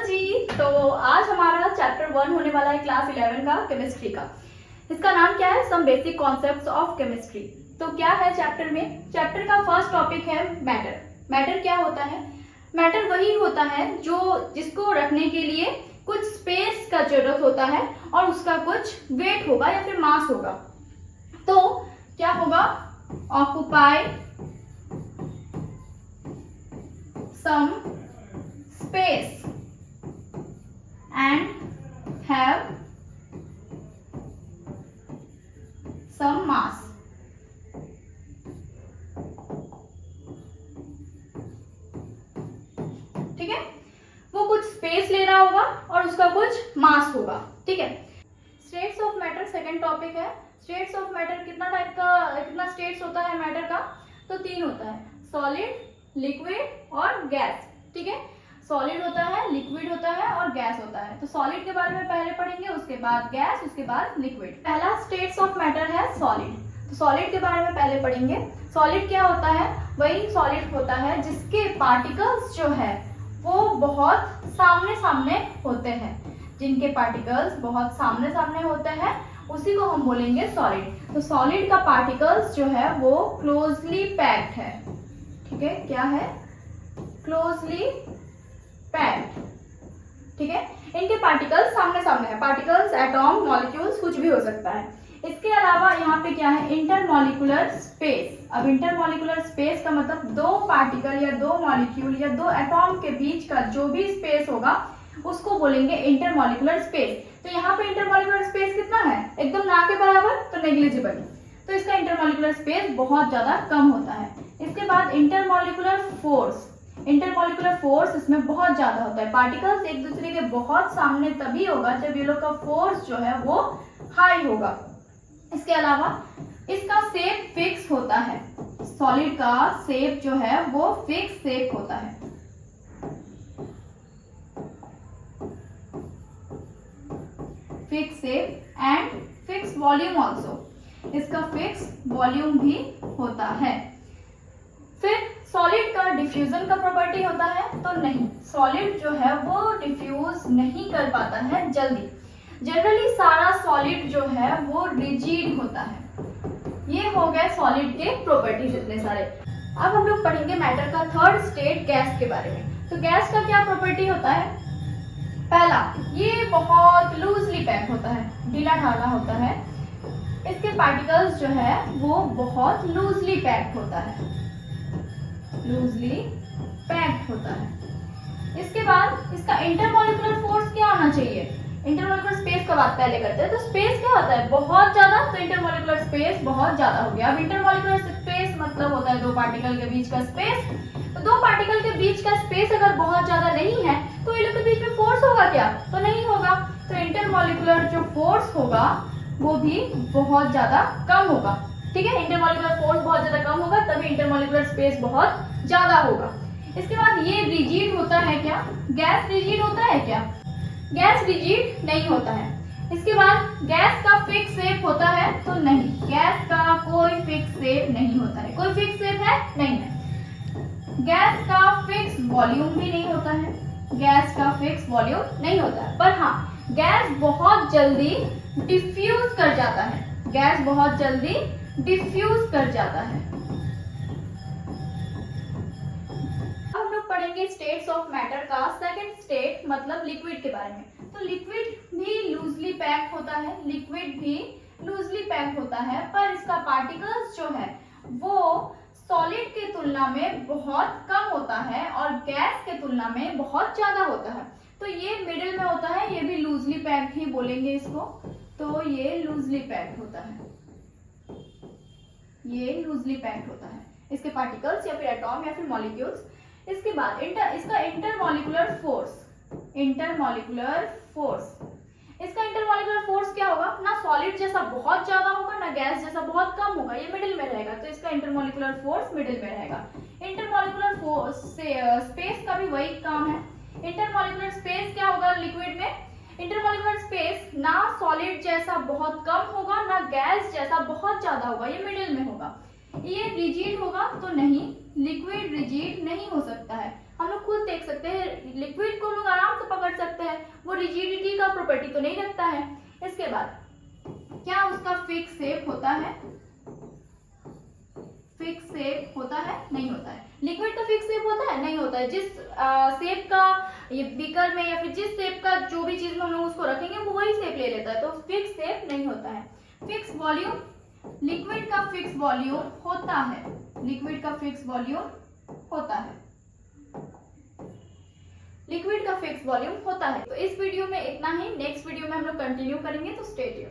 जी, तो आज हमारा चैप्टर 1 होने वाला है क्लास 11 का केमिस्ट्री का। इसका नाम क्या है? Some basic concepts of chemistry. तो क्या है चैप्टर में? चैप्टर का फर्स्ट टॉपिक है मैटर। मैटर क्या होता है? मैटर वही होता है जो जिसको रखने के लिए कुछ स्पेस का जरूरत होता है और उसका कुछ वेट होगा या फिर मास होगा। तो क्या होगा? Occupy some space and have some mass। ठीक है, वो कुछ स्पेस ले रहा होगा और उसका कुछ मास होगा। ठीक है। States of matter second topic है। स्टेट्स ऑफ मैटर कितना स्टेट्स होता है मैटर का? तो 3 होता है, सॉलिड, लिक्विड और गैस। ठीक है, सॉलिड होता है, लिक्विड होता है और गैस होता है। तो सॉलिड के बारे में पहले पढ़ेंगे, उसके बाद गैस, उसके बाद लिक्विड। पहला स्टेट्स ऑफ मैटर है सॉलिड। तो सॉलिड के बारे में पहले पढ़ेंगे। सॉलिड क्या होता है? वही सॉलिड होता है जिसके पार्टिकल्स जो है वो बहुत सामने सामने होते हैं। जिनके पार्टिकल्स बहुत सामने सामने होते हैं उसी को हम बोलेंगे सॉलिड। तो सॉलिड का पार्टिकल्स जो है वो क्लोजली पैक्ड है। ठीक है, क्या है? Closely packed. ठीक है, इनके पार्टिकल्स सामने सामने है। पार्टिकल्स, एटॉम, मॉलिक्यूल्स कुछ भी हो सकता है। इसके अलावा यहाँ पे क्या है? Intermolecular space. अब इंटरमॉलिक्यूलर स्पेस का मतलब 2 पार्टिकल या 2 मॉलिक्यूल या 2 एटॉम के बीच का जो भी स्पेस होगा उसको बोलेंगे इंटरमॉलिक्यूलर स्पेस। तो यहाँ पे इंटरमॉलिक्यूलर स्पेस कितना है? एकदम ना के बराबर, तो नेग्लिजिबल। तो इसका इंटरमॉलिक्यूलर स्पेस बहुत ज्यादा कम होता है। इसके बाद इंटरमॉलिक्यूलर फोर्स। इंटरमॉलिक्यूलर फोर्स इसमें बहुत ज्यादा होता है। पार्टिकल्स एक दूसरे के बहुत सामने तभी होगा जब ये लोग का फोर्स जो है वो हाई होगा। इसके अलावा इसका शेप फिक्स होता है। सॉलिड का शेप जो है वो फिक्स शेप होता है। Fix shape and fix volume also. इसका फिक्स वॉल्यूम भी होता है। फिर सॉलिड का डिफ्यूजन का प्रॉपर्टी होता है? तो नहीं, सॉलिड जो है वो डिफ्यूज नहीं कर पाता है जल्दी। जनरली सारा सॉलिड जो है वो रिजिड होता है। ये हो गए सॉलिड के प्रॉपर्टीज इतने सारे। अब हम लोग पढ़ेंगे मैटर का थर्ड स्टेट गैस के बारे में। तो गैस का क्या प्रॉपर्टी होता है? पहला, ये बहुत लूजली पैक होता है, ढीला ढाला होता है। इसके पार्टिकल्स जो है वो बहुत लूजली पैक्ड होता है, लूजली पैक्ड होता है। इसके बाद इसका इंटरमॉलिक्यूलर फोर्स क्या होना चाहिए? इंटरमॉलिक्यूलर स्पेस का बात पहले करते हैं। तो स्पेस क्या होता है? बहुत ज्यादा। तो इंटरमॉलिक्यूलर स्पेस बहुत ज्यादा हो गया। अब इंटरमॉलिक्यूलर स्पेस मतलब होता है 2 पार्टिकल के बीच का स्पेस। तो 2 पार्टिकल के बीच का स्पेस अगर बहुत ज्यादा नहीं है तो इन लोग के बीच में फोर्स होगा क्या? तो नहीं होगा। तो इंटरमॉलिक्यूलर जो फोर्स होगा वो भी बहुत ज्यादा कम होगा। ठीक है, इंटरमॉलिक्यूलर फोर्स बहुत ज्यादा कम होगा तभी इंटरमॉलिक्यूलर स्पेस बहुत ज्यादा होगा। इसके बाद ये रिजिड होता है क्या? गैस रिजिड होता है क्या? गैस रिजिड नहीं होता है। इसके बाद गैस का फिक्स शेप होता है? तो नहीं, गैस का कोई फिक्स शेप नहीं होता है। कोई फिक्स शेप है? नहीं है। गैस का फिक्स वॉल्यूम भी नहीं होता है। गैस का फिक्स वॉल्यूम नहीं होता है। पर हाँ, गैस बहुत जल्दी डिफ्यूज कर जाता है। गैस बहुत जल्दी डिफ्यूज कर जाता है। अब हम लोग पढ़ेंगे स्टेट्स ऑफ मैटर का सेकंड स्टेट मतलब लिक्विड के बारे में। तो लिक्विड भी लूजली पैक्ड होता है। लिक्विड भी लूजली पैक्ड होता है, पर इसका पार्टिकल्स जो है वो सॉलिड के तुलना में बहुत कम होता है और गैस के तुलना में बहुत ज्यादा होता है। तो ये मिडिल में होता है, ये भी लूजली पैक्ड ही बोलेंगे इसको। तो ये लूजली पैक्ड होता है, ये लूजली पैक्ड होता है। इसके पार्टिकल्स या फिर एटॉम या फिर मॉलिक्यूल्स। इसके बाद इसका इंटरमॉलिक्यूलर फोर्स। इंटरमॉलिक्यूलर फोर्स, इसका इंटरमॉलिक्यूलर फोर्स क्या होगा? ना सॉलिड जैसा बहुत ज्यादा होगा ना गैस जैसा बहुत कम होगा, ये मिडिल में रहेगा। तो इसका इंटरमॉलिक्यूलर फोर्स मिडिल में रहेगा। इंटरमॉलिक्यूलर फोर्स से स्पेस का भी वही काम है। इंटरमॉलिक्यूलर स्पेस क्या होगा लिक्विड में? इंटरमॉलिक्यूलर स्पेस ना सॉलिड जैसा बहुत कम होगा ना गैस जैसा बहुत ज्यादा होगा, ये मिडिल में होगा। ये रिजिड होगा? तो नहीं, लिक्विड रिजिड नहीं हो सकता है। हम लोग खुद देख सकते हैं, लिक्विड को हम लोग आराम से पकड़ सकता है, वो रिजिडिटी का प्रॉपर्टी तो नहीं रखता है। इसके बाद क्या उसका फिक्स शेप होता है? फिक्स शेप होता है? नहीं होता है। लिक्विड का फिक्स शेप होता है? नहीं होता है। जिस शेप का ये बीकर में या फिर जिस शेप का जो भी चीज में हम लोग उसको रखेंगे वो वही शेप ले लेता है, तो फिक्स शेप नहीं होता है। फिक्स वॉल्यूम, लिक्विड का फिक्स वॉल्यूम होता है, लिक्विड का फिक्स वॉल्यूम होता है, लिक्विड का फिक्स वॉल्यूम होता है। तो इस वीडियो में इतना ही, नेक्स्ट वीडियो में हम लोग कंटिन्यू करेंगे, तो स्टे ट्यून्ड।